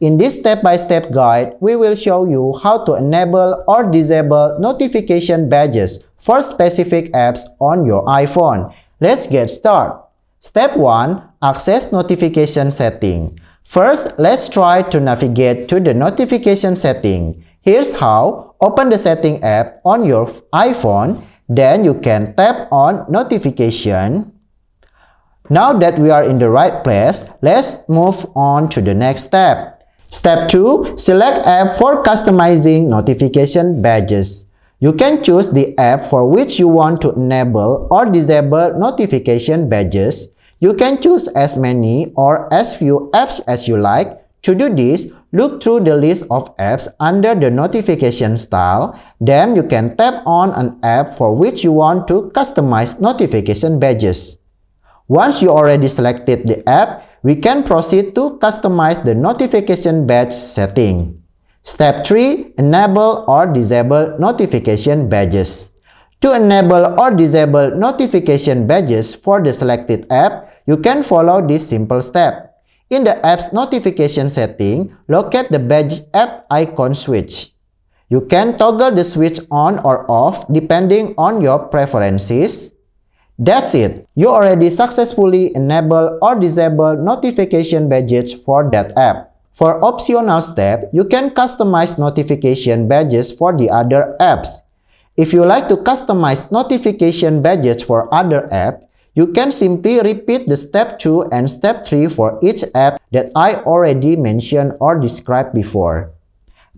In this step-by-step guide, we will show you how to enable or disable notification badges for specific apps on your iPhone. Let's get started. Step 1. Access notification setting. First, let's try to navigate to the notification setting. Here's how. Open the setting app on your iPhone. Then you can tap on notification. Now that we are in the right place, let's move on to the next step. Step 2. Select app for customizing notification badges. You can choose the app for which you want to enable or disable notification badges. You can choose as many or as few apps as you like. To do this, look through the list of apps under the notification style. Then you can tap on an app for which you want to customize notification badges. Once you already selected the app, we can proceed to customize the notification badge setting. Step 3. Enable or disable notification badges. To enable or disable notification badges for the selected app, you can follow this simple step. In the app's notification setting, locate the badge app icon switch. You can toggle the switch on or off depending on your preferences. That's it. You already successfully enable or disable notification badges for that app. For optional step, you can customize notification badges for the other apps. If you like to customize notification badges for other apps, you can simply repeat the step 2 and step 3 for each app that I already mentioned or described before.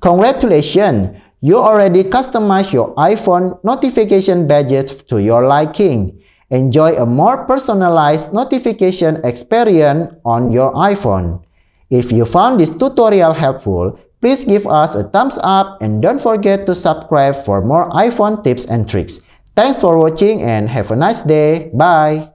Congratulations! You already customized your iPhone notification badges to your liking. Enjoy a more personalized notification experience on your iPhone. If you found this tutorial helpful, please give us a thumbs up and don't forget to subscribe for more iPhone tips and tricks. Thanks for watching and have a nice day. Bye!